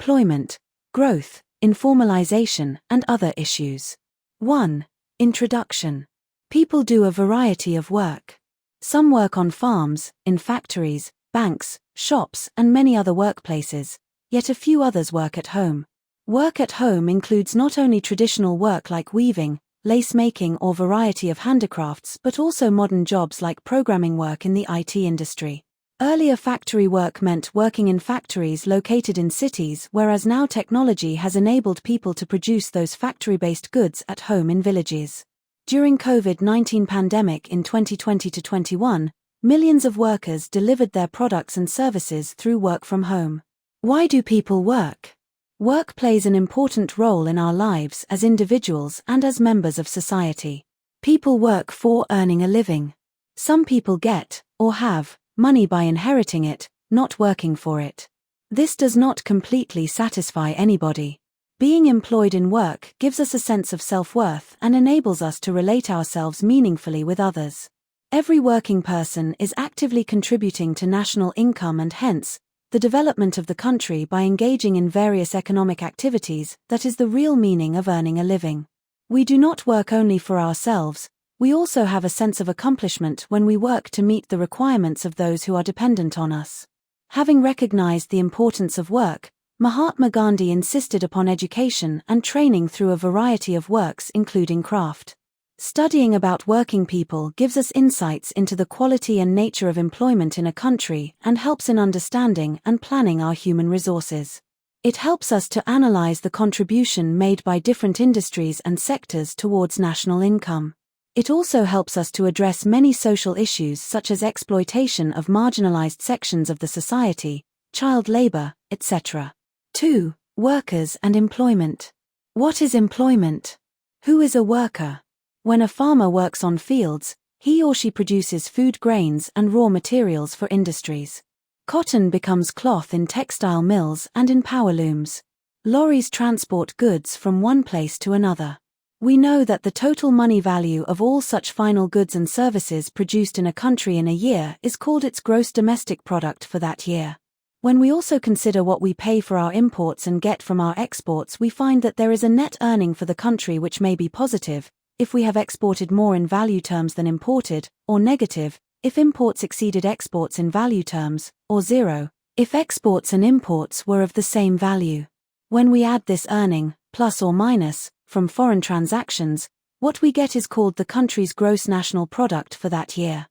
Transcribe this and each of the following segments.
employment, growth, informalization, and other issues. 1. Introduction. People do a variety of work. Some work on farms, in factories, banks, shops, and many other workplaces, yet a few others work at home. Work at home includes not only traditional work like weaving, lace-making or variety of handicrafts but also modern jobs like programming work in the IT industry. Earlier factory work meant working in factories located in cities, whereas now technology has enabled people to produce those factory-based goods at home in villages. During COVID-19 pandemic in 2020-21, millions of workers delivered their products and services through work from home. Why do people work? Work plays an important role in our lives as individuals and as members of society. People work for earning a living. Some people get, or have, money by inheriting it, not working for it. This does not completely satisfy anybody. Being employed in work gives us a sense of self-worth and enables us to relate ourselves meaningfully with others. Every working person is actively contributing to national income and hence, the development of the country by engaging in various economic activities. That is the real meaning of earning a living. We do not work only for ourselves, we also have a sense of accomplishment when we work to meet the requirements of those who are dependent on us. Having recognized the importance of work, Mahatma Gandhi insisted upon education and training through a variety of works including craft. Studying about working people gives us insights into the quality and nature of employment in a country and helps in understanding and planning our human resources. It helps us to analyze the contribution made by different industries and sectors towards national income. It also helps us to address many social issues such as exploitation of marginalized sections of the society, child labor, etc. 2. Workers and employment. What is employment? Who is a worker? When a farmer works on fields, he or she produces food grains and raw materials for industries. Cotton becomes cloth in textile mills and in power looms. Lorries transport goods from one place to another. We know that the total money value of all such final goods and services produced in a country in a year is called its gross domestic product for that year. When we also consider what we pay for our imports and get from our exports, we find that there is a net earning for the country which may be positive, if we have exported more in value terms than imported, or negative, if imports exceeded exports in value terms, or zero, if exports and imports were of the same value. When we add this earning, plus or minus, from foreign transactions, what we get is called the country's gross national product for that year.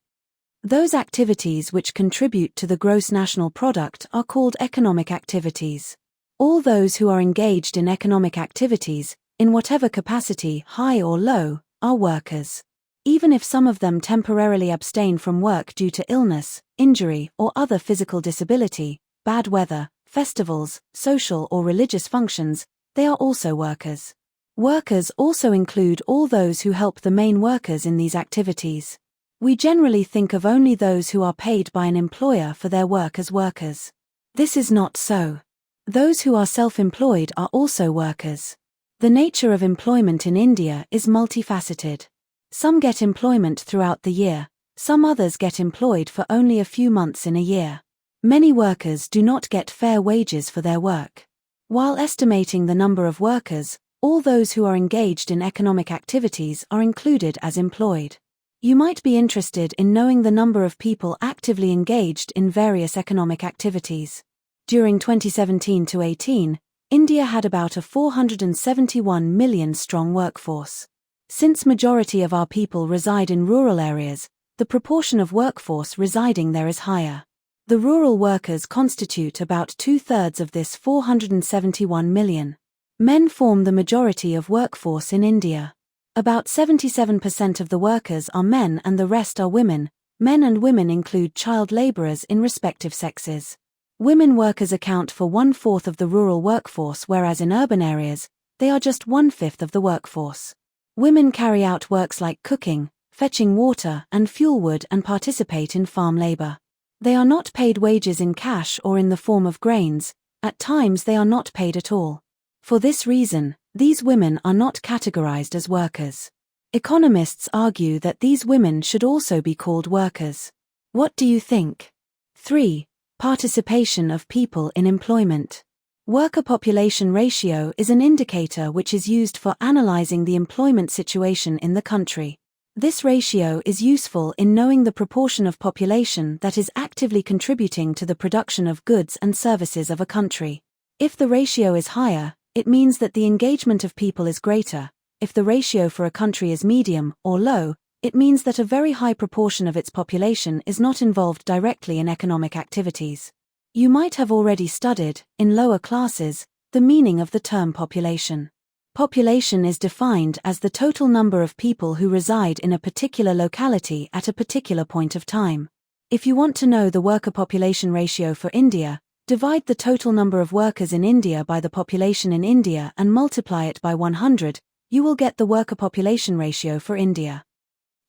Those activities which contribute to the gross national product are called economic activities. All those who are engaged in economic activities, in whatever capacity, high or low, are workers. Even if some of them temporarily abstain from work due to illness, injury, or other physical disability, bad weather, festivals, social or religious functions, they are also workers. Workers also include all those who help the main workers in these activities. We generally think of only those who are paid by an employer for their work as workers. This is not so. Those who are self-employed are also workers. The nature of employment in India is multifaceted. Some get employment throughout the year, some others get employed for only a few months in a year. Many workers do not get fair wages for their work. While estimating the number of workers, all those who are engaged in economic activities are included as employed. You might be interested in knowing the number of people actively engaged in various economic activities. During 2017-18, India had about a 471 million strong workforce. Since majority of our people reside in rural areas, the proportion of workforce residing there is higher. The rural workers constitute about 2/3 of this 471 million. Men form the majority of workforce in India. About 77% of the workers are men and the rest are women. Men and women include child laborers in respective sexes. Women workers account for 1/4 of the rural workforce, whereas in urban areas, they are just 1/5 of the workforce. Women carry out works like cooking, fetching water and fuel wood and participate in farm labor. They are not paid wages in cash or in the form of grains, at times they are not paid at all. For this reason, these women are not categorized as workers. Economists argue that these women should also be called workers. What do you think? 3. Participation of people in employment. Worker-population ratio is an indicator which is used for analyzing the employment situation in the country. This ratio is useful in knowing the proportion of population that is actively contributing to the production of goods and services of a country. If the ratio is higher, it means that the engagement of people is greater. If the ratio for a country is medium or low, it means that a very high proportion of its population is not involved directly in economic activities. You might have already studied, in lower classes, the meaning of the term population. Population is defined as the total number of people who reside in a particular locality at a particular point of time. If you want to know the worker-population ratio for India, divide the total number of workers in India by the population in India and multiply it by 100, you will get the worker-population ratio for India.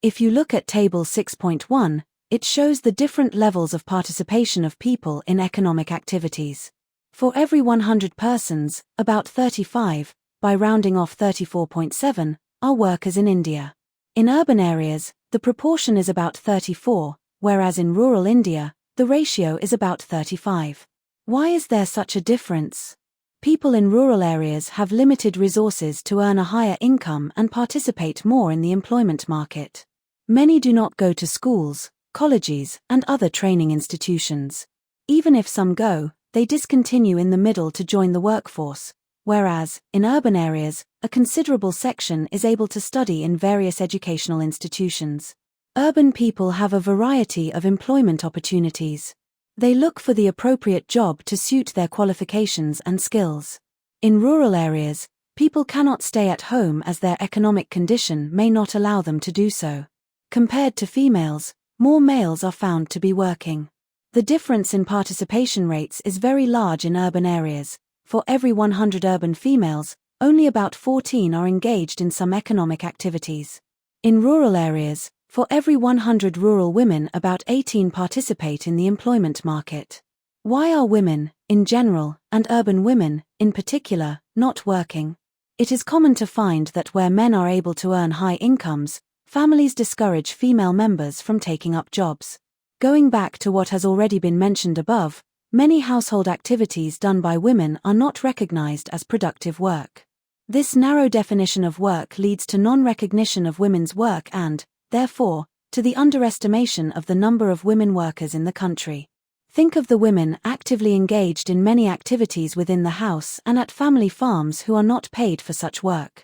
If you look at Table 6.1, it shows the different levels of participation of people in economic activities. For every 100 persons, about 35, by rounding off 34.7, are workers in India. In urban areas, the proportion is about 34, whereas in rural India, the ratio is about 35. Why is there such a difference? People in rural areas have limited resources to earn a higher income and participate more in the employment market. Many do not go to schools, colleges, and other training institutions. Even if some go, they discontinue in the middle to join the workforce. Whereas, in urban areas, a considerable section is able to study in various educational institutions. Urban people have a variety of employment opportunities. They look for the appropriate job to suit their qualifications and skills. In rural areas, people cannot stay at home as their economic condition may not allow them to do so. Compared to females, more males are found to be working. The difference in participation rates is very large in urban areas. For every 100 urban females, only about 14 are engaged in some economic activities. In rural areas, for every 100 rural women, about 18 participate in the employment market. Why are women, in general, and urban women, in particular, not working? It is common to find that where men are able to earn high incomes, families discourage female members from taking up jobs. Going back to what has already been mentioned above, many household activities done by women are not recognized as productive work. This narrow definition of work leads to non-recognition of women's work and, therefore, to the underestimation of the number of women workers in the country. Think of the women actively engaged in many activities within the house and at family farms who are not paid for such work.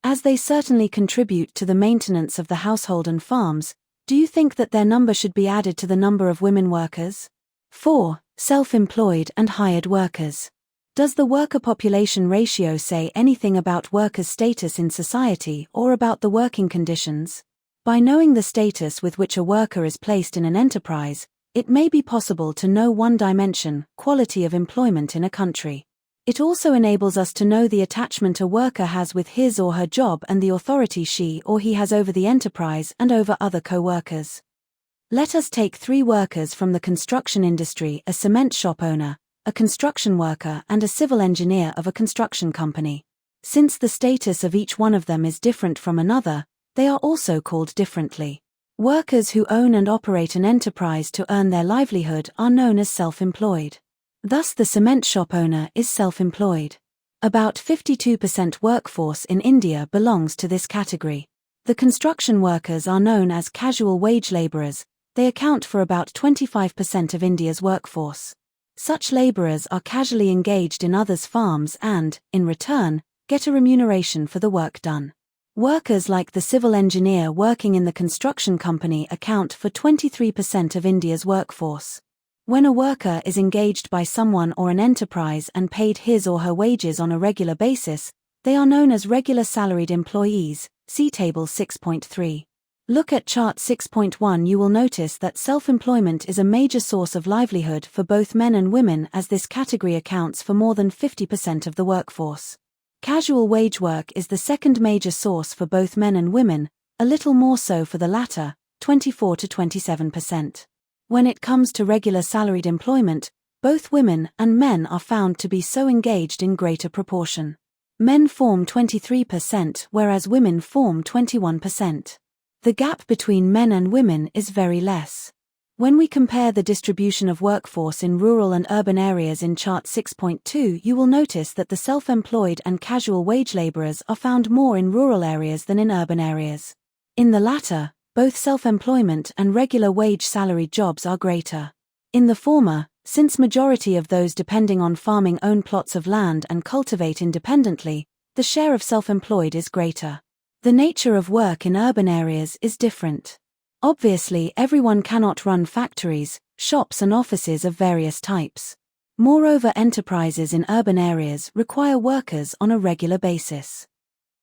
As they certainly contribute to the maintenance of the household and farms, do you think that their number should be added to the number of women workers? 4. Self-employed and hired workers. Does the worker-population ratio say anything about workers' status in society or about the working conditions? By knowing the status with which a worker is placed in an enterprise, it may be possible to know one dimension, quality of employment in a country. It also enables us to know the attachment a worker has with his or her job and the authority she or he has over the enterprise and over other co-workers. Let us take 3 workers from the construction industry: a cement shop owner, a construction worker, and a civil engineer of a construction company. Since the status of each one of them is different from another, they are also called differently. Workers who own and operate an enterprise to earn their livelihood are known as self-employed. Thus the cement shop owner is self-employed. About 52% workforce in India belongs to this category. The construction workers are known as casual wage labourers. They account for about 25% of India's workforce. Such labourers are casually engaged in others' farms and, in return, get a remuneration for the work done. Workers like the civil engineer working in the construction company account for 23% of India's workforce. When a worker is engaged by someone or an enterprise and paid his or her wages on a regular basis, they are known as regular salaried employees. See Table 6.3. Look at Chart 6.1. You will notice that self-employment is a major source of livelihood for both men and women, as this category accounts for more than 50% of the workforce. Casual wage work is the second major source for both men and women, a little more so for the latter, 24 to 27%. When it comes to regular salaried employment, both women and men are found to be so engaged in greater proportion. Men form 23%, whereas women form 21%. The gap between men and women is very less. When we compare the distribution of workforce in rural and urban areas in Chart 6.2, you will notice that the self-employed and casual wage laborers are found more in rural areas than in urban areas. In the latter, both self-employment and regular wage salaried jobs are greater. In the former, since majority of those depending on farming own plots of land and cultivate independently, the share of self-employed is greater. The nature of work in urban areas is different. Obviously, everyone cannot run factories, shops and offices of various types. Moreover, enterprises in urban areas require workers on a regular basis.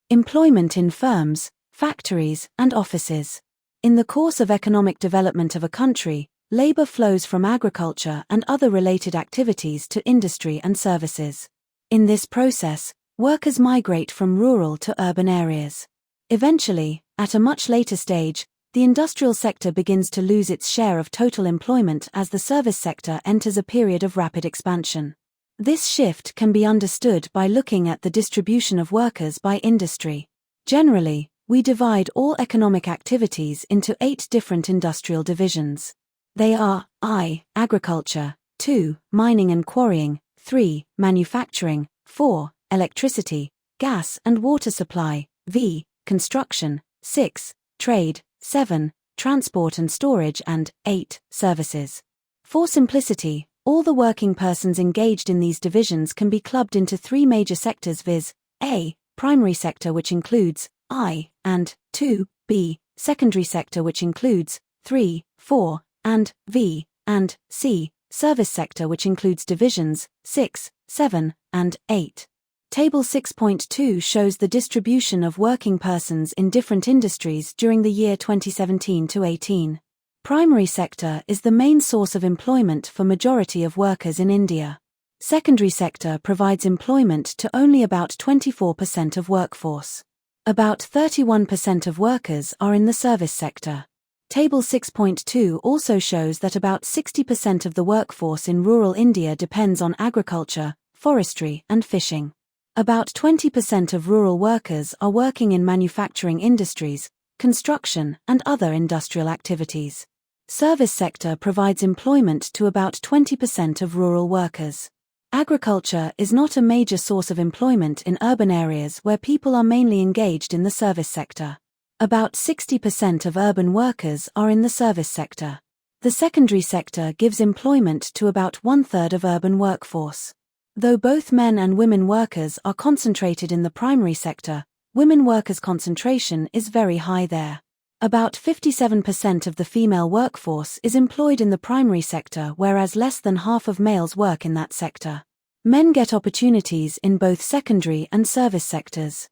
Employment in firms, factories, and offices. In the course of economic development of a country, labor flows from agriculture and other related activities to industry and services. In this process, workers migrate from rural to urban areas. Eventually, at a much later stage, the industrial sector begins to lose its share of total employment as the service sector enters a period of rapid expansion. This shift can be understood by looking at the distribution of workers by industry. Generally, we divide all economic activities into 8 different industrial divisions. They are I. Agriculture, 2. Mining and quarrying, 3. Manufacturing, 4. Electricity, gas and water supply, v. Construction, 6. Trade, 7. Transport and storage, and 8. Services. For simplicity, all the working persons engaged in these divisions can be clubbed into 3 major sectors, viz. A. Primary sector, which includes I and 2. B. Secondary sector, which includes 3, 4, and V, and C. Service sector, which includes divisions 6, 7, and 8. Table 6.2 shows the distribution of working persons in different industries during the year 2017-18. Primary sector is the main source of employment for majority of workers in India. Secondary sector provides employment to only about 24% of workforce. About 31% of workers are in the service sector. Table 6.2 also shows that about 60% of the workforce in rural India depends on agriculture, forestry, and fishing. About 20% of rural workers are working in manufacturing industries, construction, and other industrial activities. Service sector provides employment to about 20% of rural workers. Agriculture is not a major source of employment in urban areas where people are mainly engaged in the service sector. About 60% of urban workers are in the service sector. The secondary sector gives employment to about 1/3 of urban workforce. Though both men and women workers are concentrated in the primary sector, women workers' concentration is very high there. About 57% of the female workforce is employed in the primary sector, whereas less than half of males work in that sector. Men get opportunities in both secondary and service sectors.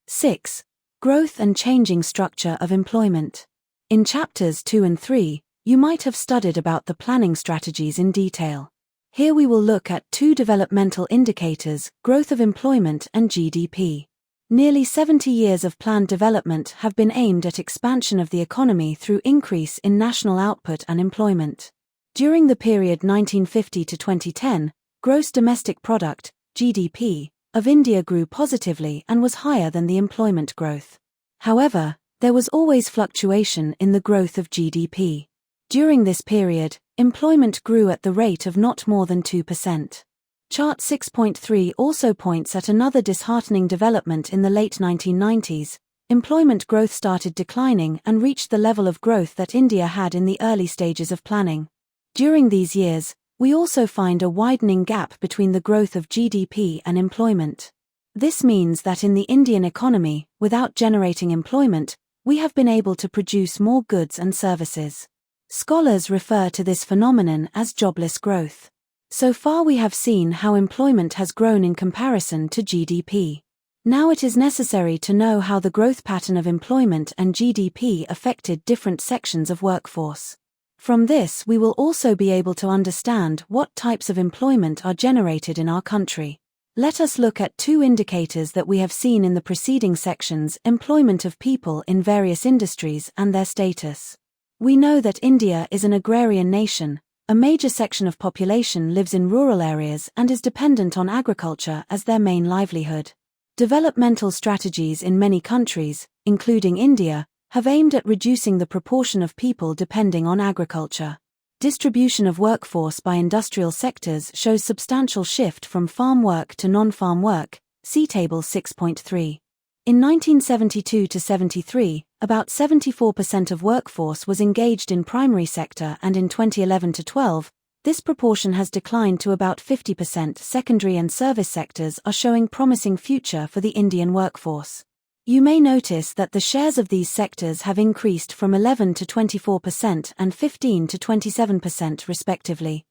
6. Growth and changing structure of employment. In chapters 2 and 3, you might have studied about the planning strategies in detail. Here we will look at 2 developmental indicators, growth of employment and GDP. Nearly 70 years of planned development have been aimed at expansion of the economy through increase in national output and employment. During the period 1950 to 2010, gross domestic product, GDP, of India grew positively and was higher than the employment growth. However, there was always fluctuation in the growth of GDP. During this period, employment grew at the rate of not more than 2%. Chart 6.3 also points at another disheartening development in the late 1990s. Employment growth started declining and reached the level of growth that India had in the early stages of planning. During these years, we also find a widening gap between the growth of GDP and employment. This means that in the Indian economy, without generating employment, we have been able to produce more goods and services. Scholars refer to this phenomenon as jobless growth. So far we have seen how employment has grown in comparison to GDP. Now it is necessary to know how the growth pattern of employment and GDP affected different sections of workforce. From this we will also be able to understand what types of employment are generated in our country. Let us look at 2 indicators that we have seen in the preceding sections: employment of people in various industries and their status. We know that India is an agrarian nation. A major section of population lives in rural areas and is dependent on agriculture as their main livelihood. Developmental strategies in many countries, including India, have aimed at reducing the proportion of people depending on agriculture. Distribution of workforce by industrial sectors shows substantial shift from farm work to non-farm work, see Table 6.3. In 1972 to 73, about 74% of workforce was engaged in primary sector, and in 2011 to 12, this proportion has declined to about 50%. Secondary and service sectors are showing promising future for the Indian workforce. You may notice that the shares of these sectors have increased from 11 to 24% and 15 to 27% respectively.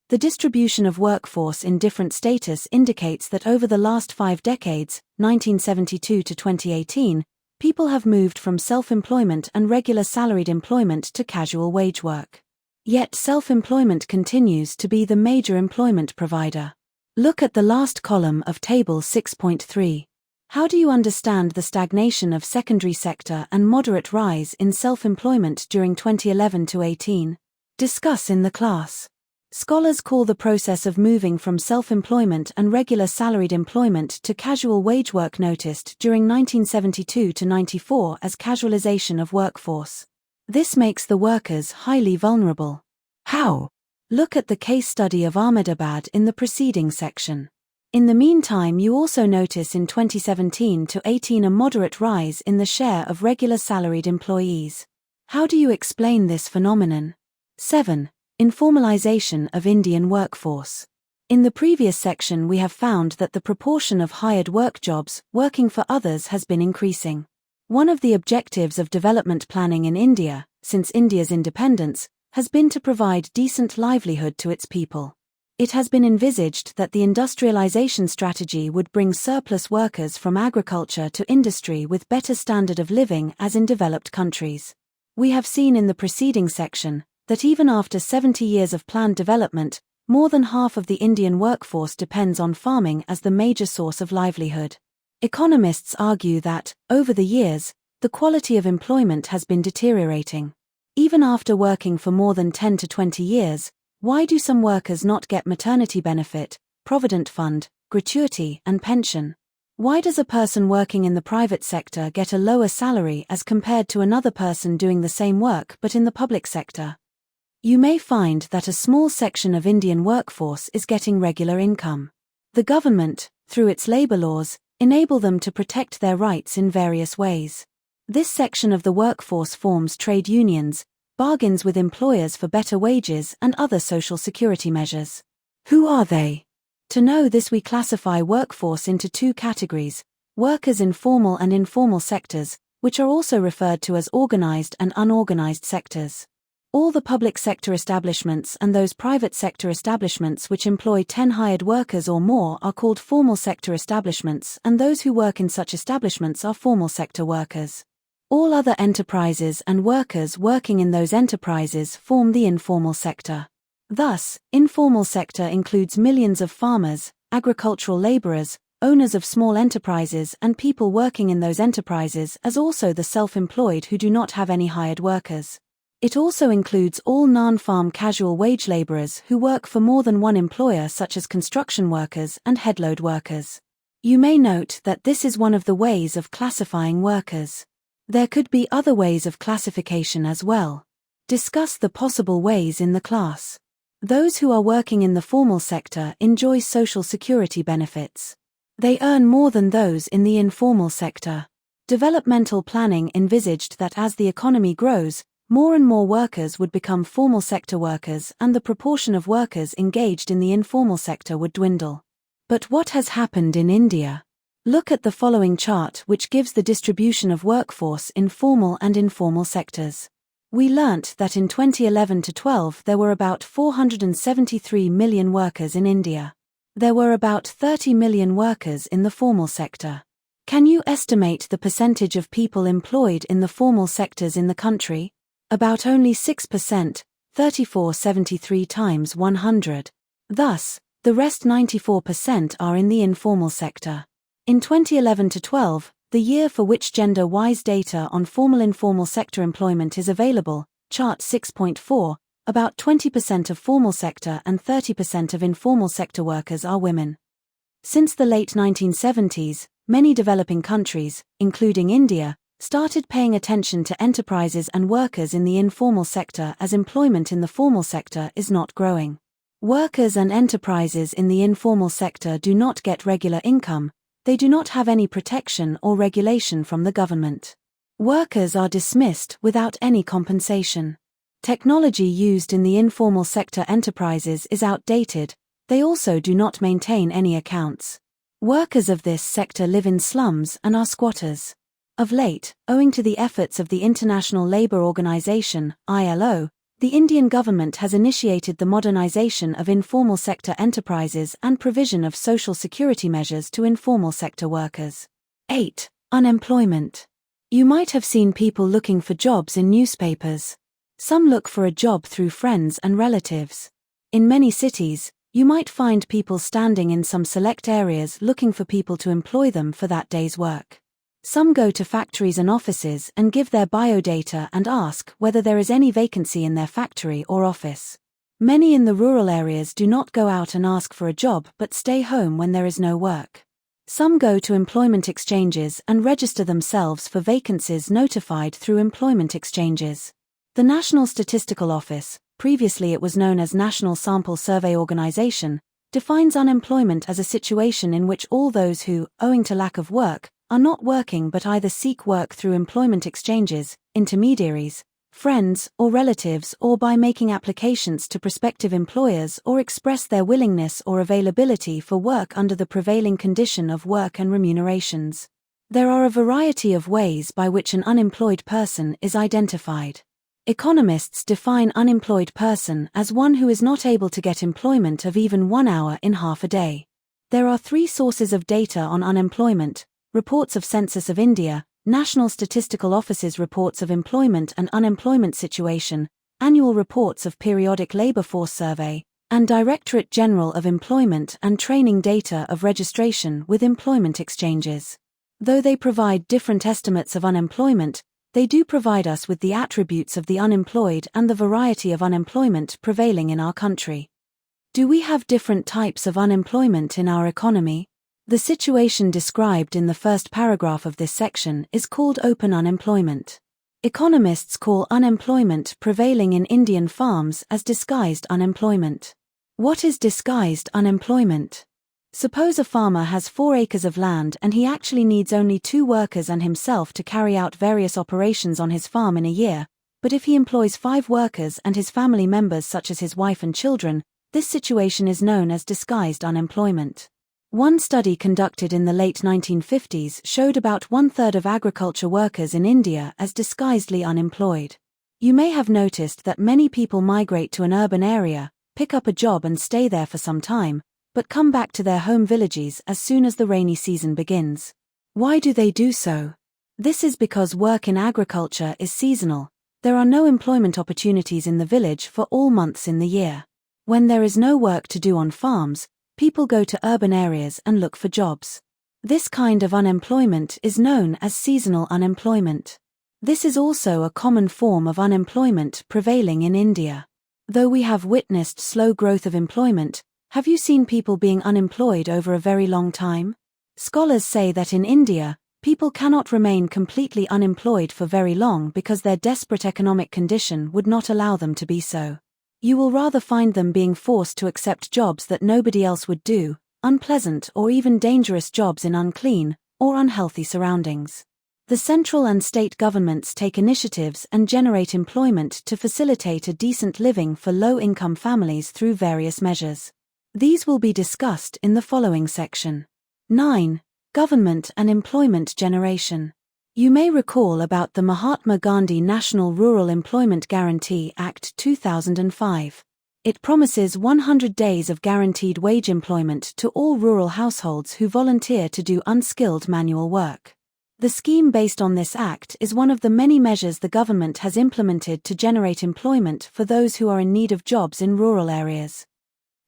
The distribution of workforce in different status indicates that over the last 5 decades, 1972 to 2018, people have moved from self-employment and regular salaried employment to casual wage work. Yet self-employment continues to be the major employment provider. Look at the last column of Table 6.3. How do you understand the stagnation of secondary sector and moderate rise in self-employment during 2011 to 18? Discuss in the class. Scholars call the process of moving from self-employment and regular salaried employment to casual wage work noticed during 1972 to 94 as casualization of workforce. This makes the workers highly vulnerable. How? Look at the case study of Ahmedabad in the preceding section. In the meantime, you also notice in 2017 to 18 a moderate rise in the share of regular salaried employees. How do you explain this phenomenon? 7. Informalization of Indian workforce. In the previous section we have found that the proportion of hired work jobs working for others has been increasing. One of the objectives of development planning in India, since India's independence, has been to provide decent livelihood to its people. It has been envisaged that the industrialization strategy would bring surplus workers from agriculture to industry with better standard of living as in developed countries. We have seen in the preceding section that even after 70 years of planned development, more than half of the Indian workforce depends on farming as the major source of livelihood. Economists argue that, over the years, the quality of employment has been deteriorating. Even after working for more than 10 to 20 years, why do some workers not get maternity benefit, provident fund, gratuity, and pension? Why does a person working in the private sector get a lower salary as compared to another person doing the same work but in the public sector? You may find that a small section of Indian workforce is getting regular income. The government, through its labor laws, enable them to protect their rights in various ways. This section of the workforce forms trade unions, bargains with employers for better wages and other social security measures. Who are they? To know this, we classify workforce into 2 categories: workers in formal and informal sectors, which are also referred to as organized and unorganized sectors. All the public sector establishments and those private sector establishments which employ 10 hired workers or more are called formal sector establishments, and those who work in such establishments are formal sector workers. All other enterprises and workers working in those enterprises form the informal sector. Thus, informal sector includes millions of farmers, agricultural laborers, owners of small enterprises and people working in those enterprises, as also the self-employed who do not have any hired workers. It also includes all non-farm casual wage laborers who work for more than one employer, such as construction workers and headload workers. You may note that this is one of the ways of classifying workers. There could be other ways of classification as well. Discuss the possible ways in the class. Those who are working in the formal sector enjoy social security benefits. They earn more than those in the informal sector. Developmental planning envisaged that as the economy grows, more and more workers would become formal sector workers and the proportion of workers engaged in the informal sector would dwindle. But what has happened in India? Look at the following chart, which gives the distribution of workforce in formal and informal sectors. We learnt that in 2011 to 12 there were about 473 million workers in India. There were about 30 million workers in the formal sector. Can you estimate the percentage of people employed in the formal sectors in the country? About only 6%, 3473 times 100. Thus, the rest 94% are in the informal sector. In 2011 to 12, the year for which gender-wise data on formal-informal sector employment is available, chart 6.4, about 20% of formal sector and 30% of informal sector workers are women. Since the late 1970s, many developing countries, including India, started paying attention to enterprises and workers in the informal sector as employment in the formal sector is not growing. Workers and enterprises in the informal sector do not get regular income, they do not have any protection or regulation from the government. Workers are dismissed without any compensation. Technology used in the informal sector enterprises is outdated, they also do not maintain any accounts. Workers of this sector live in slums and are squatters. Of late, owing to the efforts of the International Labour Organization, ILO, the Indian government has initiated the modernization of informal sector enterprises and provision of social security measures to informal sector workers. 8. Unemployment. You might have seen people looking for jobs in newspapers. Some look for a job through friends and relatives. In many cities, you might find people standing in some select areas looking for people to employ them for that day's work. Some go to factories and offices and give their biodata and ask whether there is any vacancy in their factory or office. Many in the rural areas do not go out and ask for a job but stay home when there is no work. Some go to employment exchanges and register themselves for vacancies notified through employment exchanges. The National Statistical Office, previously it was known as National Sample Survey Organization, defines unemployment as a situation in which all those who, owing to lack of work, are not working but either seek work through employment exchanges, intermediaries, friends or relatives, or by making applications to prospective employers or express their willingness or availability for work under the prevailing condition of work and remunerations. There are a variety of ways by which an unemployed person is identified. Economists define unemployed person as one who is not able to get employment of even 1 hour in half a day. There are 3 sources of data on unemployment: reports of Census of India, National Statistical Office's reports of employment and unemployment situation, annual reports of Periodic Labour Force Survey, and Directorate General of Employment and Training data of registration with employment exchanges. Though they provide different estimates of unemployment, they do provide us with the attributes of the unemployed and the variety of unemployment prevailing in our country. Do we have different types of unemployment in our economy? The situation described in the first paragraph of this section is called open unemployment. Economists call unemployment prevailing in Indian farms as disguised unemployment. What is disguised unemployment? Suppose a farmer has 4 acres of land and he actually needs only 2 workers and himself to carry out various operations on his farm in a year, but if he employs 5 workers and his family members such as his wife and children, this situation is known as disguised unemployment. One study conducted in the late 1950s showed about 1/3 of agriculture workers in India as disguisedly unemployed. You may have noticed that many people migrate to an urban area, pick up a job and stay there for some time, but come back to their home villages as soon as the rainy season begins. Why do they do so? This is because work in agriculture is seasonal. There are no employment opportunities in the village for all months in the year. When there is no work to do on farms, people go to urban areas and look for jobs. This kind of unemployment is known as seasonal unemployment. This is also a common form of unemployment prevailing in India. Though we have witnessed slow growth of employment, have you seen people being unemployed over a very long time? Scholars say that in India, people cannot remain completely unemployed for very long because their desperate economic condition would not allow them to be so. You will rather find them being forced to accept jobs that nobody else would do, unpleasant or even dangerous jobs in unclean or unhealthy surroundings. The central and state governments take initiatives and generate employment to facilitate a decent living for low-income families through various measures. These will be discussed in the following section. 9. Government and employment generation. You may recall about the Mahatma Gandhi National Rural Employment Guarantee Act 2005. It promises 100 days of guaranteed wage employment to all rural households who volunteer to do unskilled manual work. The scheme based on this act is one of the many measures the government has implemented to generate employment for those who are in need of jobs in rural areas.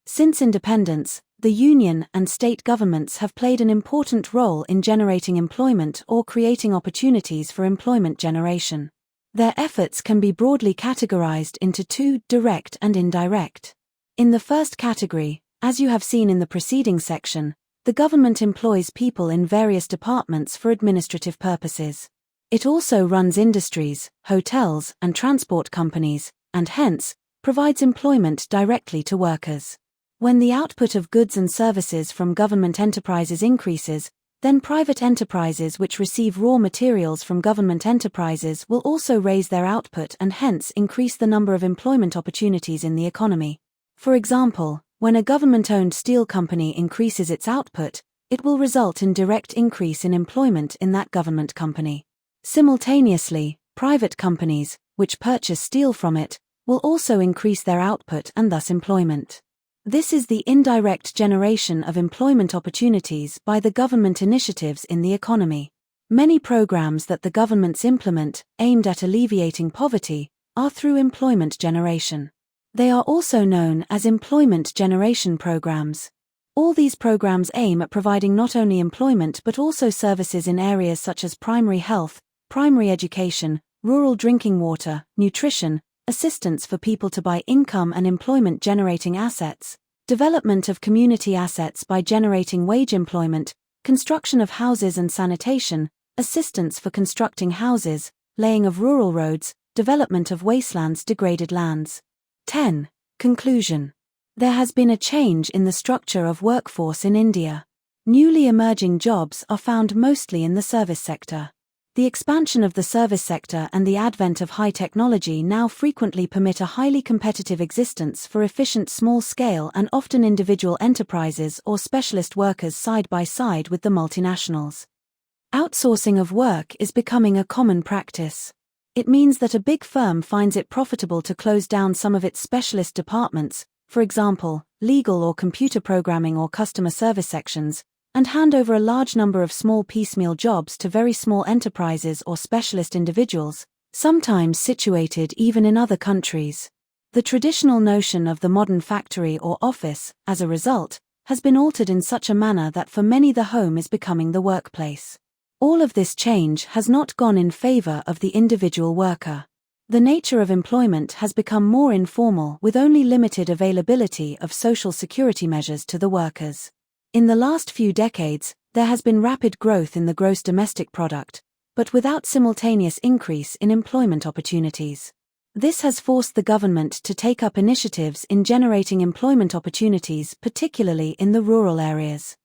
Since independence, the union and state governments have played an important role in generating employment or creating opportunities for employment generation. Their efforts can be broadly categorized into 2, direct and indirect. In the first category, as you have seen in the preceding section, the government employs people in various departments for administrative purposes. It also runs industries, hotels, and transport companies, and hence, provides employment directly to workers. When the output of goods and services from government enterprises increases, then private enterprises which receive raw materials from government enterprises will also raise their output and hence increase the number of employment opportunities in the economy. For example, when a government-owned steel company increases its output, it will result in direct increase in employment in that government company. Simultaneously, private companies, which purchase steel from it, will also increase their output and thus employment. This is the indirect generation of employment opportunities by the government initiatives in the economy. Many programs that the governments implement, aimed at alleviating poverty, are through employment generation. They are also known as employment generation programs. All these programs aim at providing not only employment but also services in areas such as primary health, primary education, rural drinking water, nutrition, assistance for people to buy income and employment-generating assets, development of community assets by generating wage employment, construction of houses and sanitation, assistance for constructing houses, laying of rural roads, development of wastelands, degraded lands. 10. Conclusion. There has been a change in the structure of workforce in India. Newly emerging jobs are found mostly in the service sector. The expansion of the service sector and the advent of high technology now frequently permit a highly competitive existence for efficient small-scale and often individual enterprises or specialist workers side by side with the multinationals. Outsourcing of work is becoming a common practice. It means that a big firm finds it profitable to close down some of its specialist departments, for example, legal or computer programming or customer service sections, and hand over a large number of small piecemeal jobs to very small enterprises or specialist individuals, sometimes situated even in other countries. The traditional notion of the modern factory or office, as a result, has been altered in such a manner that for many the home is becoming the workplace. All of this change has not gone in favor of the individual worker. The nature of employment has become more informal with only limited availability of social security measures to the workers. In the last few decades, there has been rapid growth in the gross domestic product, but without simultaneous increase in employment opportunities. This has forced the government to take up initiatives in generating employment opportunities, particularly in the rural areas.